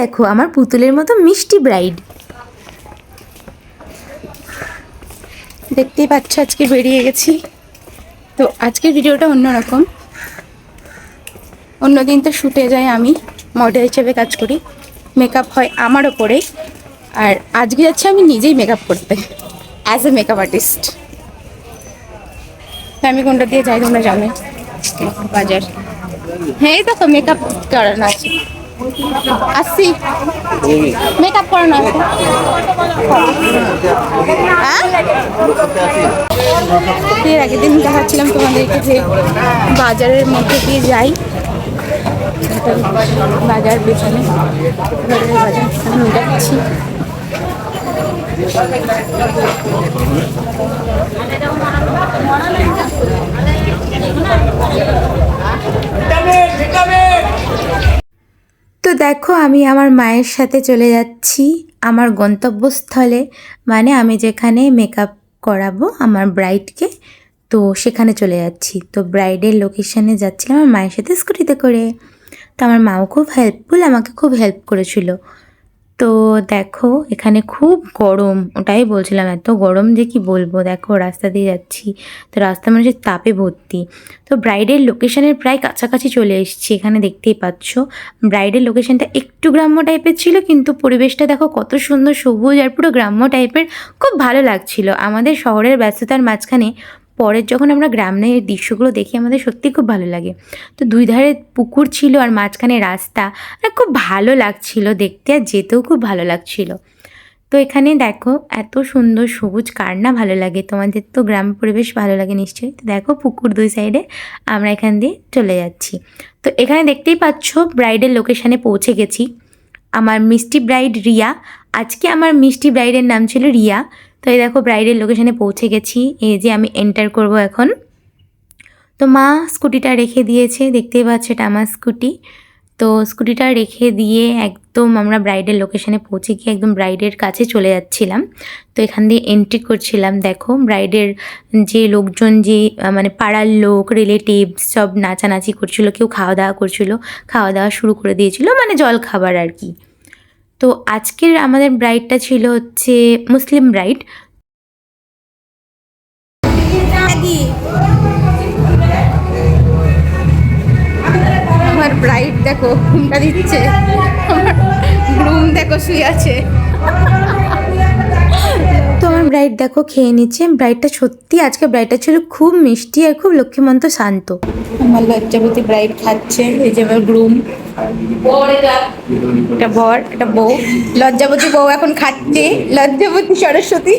দেখো আমার পুতুলের মতো মিষ্টি ব্রাইড। দেখতেই পাচ্ছ আজকে বেরিয়ে গেছি। তো আজকের ভিডিওটা অন্যরকম। অন্যদিন তো শুটে যাই, আমি মডেল হিসেবে কাজ করি, মেকআপ হয় আমার ওপরে। আর আজকে যাচ্ছি আমি নিজেই মেকআপ করতে অ্যাজ এ মেকআপ আর্টিস্ট। আমি কোনটা দিয়ে যাই তোমরা জানো, বাজার। হ্যাঁ এই দেখো মেকআপ করানো আছে, আসছি মেকআপ করানো আছে। এর আগের দিন দেখাচ্ছিলাম তোমাদেরকে যে বাজারের মধ্যে দিয়ে যাই, বাজার পেছনে বাজার আমি যাচ্ছি। তো দেখো আমি আমার মায়ের সাথে চলে যাচ্ছি আমার গন্তব্যস্থলে, মানে আমি যেখানে মেকআপ করাবো আমার ব্রাইডকে, তো সেখানে চলে যাচ্ছি। তো ব্রাইডের লোকেশানে যাচ্ছিলাম আমার মায়ের সাথে স্কুটিতে করে। তো আমার মাও খুব হেল্পফুল, আমাকে খুব হেল্প করেছিল। তো দেখো এখানে খুব গরম, ওটাই বলছিলাম এত গরম যে কি বলবো। দেখো রাস্তা দিয়ে যাচ্ছি, তো রাস্তা মানুষের তাপে ভর্তি। তো ব্রাইডের লোকেশনের প্রায় কাছাকাছি চলে এসেছি। এখানে দেখতেই পাচ্ছ ব্রাইডের লোকেশনটা একটু গ্রাম্য টাইপের ছিল, কিন্তু পরিবেশটা দেখো কত সুন্দর সবুজ আর পুরো গ্রাম্য টাইপের, খুব ভালো লাগছিল। আমাদের শহরের ব্যস্ততার মাঝখানে পরের যখন আমরা গ্রামের দৃশ্যগুলো দেখি আমাদের সত্যি খুব ভালো লাগে। তো দুই ধারে পুকুর ছিল আর মাঝখানে রাস্তা, আর খুব ভালো লাগছিল দেখতে, আর যেতেও খুব ভালো লাগছিল। তো এখানে দেখো এত সুন্দর সবুজ, কার না ভালো লাগে, তোমাদের তো গ্রাম পরিবেশ ভালো লাগে নিশ্চয়ই। তো দেখো পুকুর দুই সাইডে, আমরা এখান দিয়ে চলে যাচ্ছি। তো এখানে দেখতেই পাচ্ছ ব্রাইডের লোকেশানে পৌঁছে গেছি। আমার মিষ্টি ব্রাইড রিয়া, আজকে আমার মিষ্টি ব্রাইডের নাম ছিল রিয়া। তো এই দেখো ব্রাইডের লোকেশানে পৌঁছে গেছি, এই যে আমি এন্টার করব এখন। তো মা স্কুটিটা রেখে দিয়েছে, দেখতেই পাচ্ছ এটা আমার স্কুটি। তো স্কুটিটা রেখে দিয়ে একদম আমরা ব্রাইডের লোকেশানে পৌঁছে গিয়ে একদম ব্রাইডের কাছে চলে যাচ্ছিলাম। তো এখান দিয়ে এন্ট্রি করছিলাম। দেখো ব্রাইডের যে লোকজন, যে মানে পাড়ার লোক, রিলেটিভস সব নাচানাচি করছিল, কেউ খাওয়া দাওয়া করছিল, খাওয়া দাওয়া শুরু করে দিয়েছিল, মানে জল খাবার আর কি। তো আজকের আমাদের ব্রাইডটা ছিল হচ্ছে মুসলিম ব্রাইড। আমার ব্রাইড দেখো ঘুমটা দিচ্ছে, আমার গ্রুম দেখো শুয়ে আছে। তো আমার ব্রাইড দেখো খেয়ে নিচ্ছে। ব্রাইডটা সত্যি আজকে ব্রাইডটা ছিল খুব মিষ্টি আর খুব লক্ষ্মীমন্ত শান্ত। আমার লজ্জাবতী ব্রাইড খাচ্ছে, এই যে আমার গ্রুম, এটা বর, এটা বউ। লজ্জাবতী বউ এখন খাচ্ছে, লজ্জাবতী সরস্বতী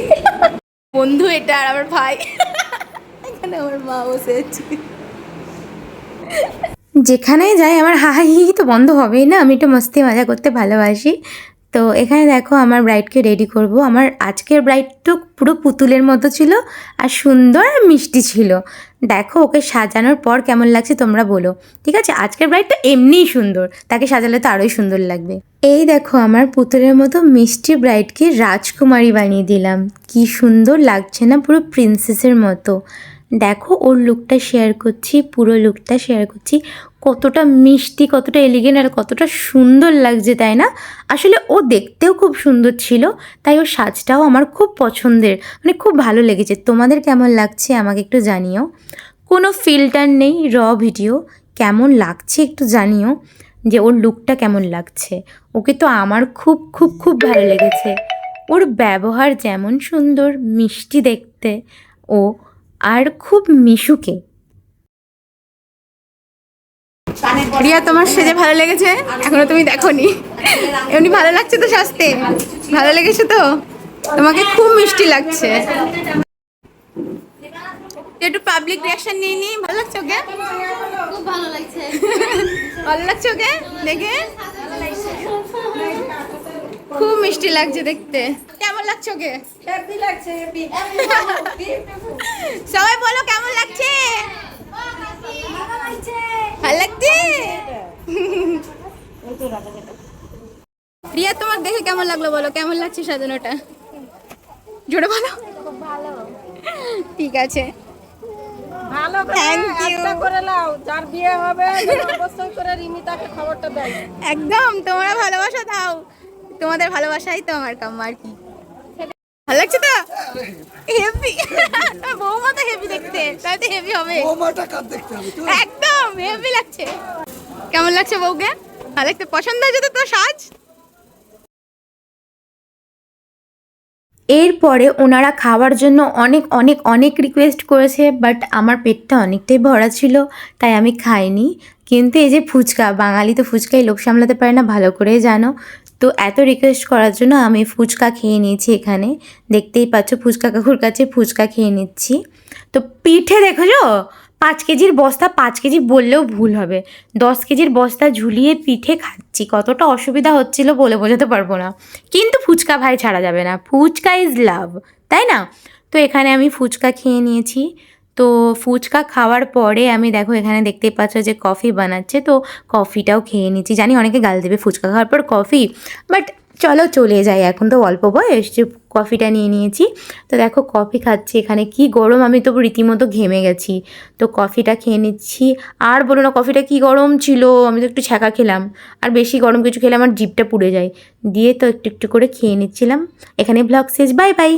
বন্ধু এটা, আর আমার ভাই এখানে আমার মা বসে আছে। যেখানেই যাই আমার হাই তো বন্ধ হবেই না, আমি একটু মস্তি মজা করতে ভালোবাসি। তো এখানে দেখো আমার ব্রাইডকে রেডি করব। আমার আজকের ব্রাইড তো পুরো পুতুলের মতো ছিল আর সুন্দর আর মিষ্টি ছিল। দেখো ওকে সাজানোর পর কেমন লাগছে তোমরা বলো, ঠিক আছে? আজকের ব্রাইড তো এমনিই সুন্দর, তাকে সাজালে তো আরোই সুন্দর লাগবে। এই দেখো আমার পুতুলের মতো মিষ্টি ব্রাইডকে রাজকুমারী বানিয়ে দিলাম। কি সুন্দর লাগছে না, পুরো প্রিন্সেসের মতো। দেখো ওর লুকটা শেয়ার করছি, পুরো লুকটা শেয়ার করছি। কতটা মিষ্টি, কতটা এলিগেন্ট আর কতটা সুন্দর লাগছে, তাই না? আসলে ও দেখতেও খুব সুন্দর ছিল, তাই ওর সাজটাও আমার খুব পছন্দের, মানে খুব ভালো লেগেছে। তোমাদের কেমন লাগছে আমাকে একটু জানিও। কোনো ফিল্টার নেই, র ভিডিও। কেমন লাগছে একটু জানিও যে ওর লুকটা কেমন লাগছে। ওকে তো আমার খুব খুব খুব ভালো লেগেছে। ওর ব্যবহার যেমন সুন্দর, মিষ্টি দেখতে ও, আর খুব মিশুকে। রিয়া তোমার সেজে ভালো লেগেছে? এখনো তুমি দেখোনি, এমনি ভালো লাগছে তো সাজতে? ভালো লেগেছে তো? তোমাকে খুব মিষ্টি লাগছে। একটু পাবলিক রিঅ্যাকশন নিয়ে নি। ভালো লাগছে ওকে? খুব ভালো লাগছে। ভালো লাগছে ওকে দেখে? খুব মিষ্টি লাগছে দেখতে। কেমন লাগছে ওকে? হ্যাপি লাগছে, হ্যাপি। সবাই বলো কেমন লাগছে? ভালো লাগছে? রিয়া তোমার দেখে কেমন লাগলো বলো, কেমন লাগছে সাজানোটা? জোরে বলো। খুব ভালো। ঠিক আছে। ভালো করে Thank you. একটা করে নাও, যার বিয়ে হবে যেন অবশ্যই করে রিমিতাকে খবরটা দেয়। একদম তোমরা ভালোবাসা দাও, তোমাদের ভালোবাসাই তো আমার কাম আর কি। ভালো লাগছে তো? হেভি বৌমা তো হেভি দেখতে, তাই তো হেভি হবে। বৌমাটা কার দেখতে হবে তো? একদম হেভি লাগছে। কেমন লাগছে বউকে? ভালো লাগছে? পছন্দ হয়েছে তো তোর সাজ? এরপরে ওনারা খাওয়ার জন্য অনেক অনেক অনেক রিকোয়েস্ট করেছে, বাট আমার পেটটা অনেকটাই ভরা ছিল, তাই আমি খাইনি। কিন্তু এই যে ফুচকা, বাঙালি তো ফুচকায় লোক সামলাতে পারে না, ভালো করেই জানো। তো এত রিকোয়েস্ট করার জন্য আমি ফুচকা খেয়ে নিয়েছি এখানে। দেখতেই পাচ্ছ ফুচকা কাকুর কাছে ফুচকা খেয়ে নিচ্ছি। তো পিঠে দেখেছো, 5 কেজির বস্তা, 5 কেজি বললেও ভুল হবে, 10 কেজির বস্তা ঝুলিয়ে পিঠে খাচ্ছি। কতটা অসুবিধা হচ্ছিল বলে বোঝাতে পারবো না। কিন্তু ফুচকা ভাই ছাড়া যাবে না, ফুচকা ইজ লাভ, তাই না? তো এখানে আমি ফুচকা খেয়ে নিয়েছি। তো ফুচকা খাওয়ার পরে আমি দেখো এখানে দেখতেই পাচ্ছ যে কফি বানাচ্ছে, তো কফিটাও খেয়ে নিচ্ছি। জানি অনেকে গাল দেবে ফুচকা খাওয়ার পর কফি, বাট চলো চলে যাই, এখন তো অল্প বয়স যে কফিটা নিয়ে নিয়েছি। তো দেখো কফি খাচ্ছি, এখানে কি গরম, আমি তো রীতিমতো ঘেমে গেছি। তো কফিটা খেয়ে নিচ্ছি। আর বলো না কফিটা কি গরম ছিল, আমি তো একটু ছ্যাঁকা খেলাম, আর বেশি গরম কিছু খেলে আমার জিভটা পুড়ে যায়। দিয়ে তো একটু একটু করে খেয়ে নিচ্ছিলাম। এখানে ব্লগ শেষ, বাই বাই।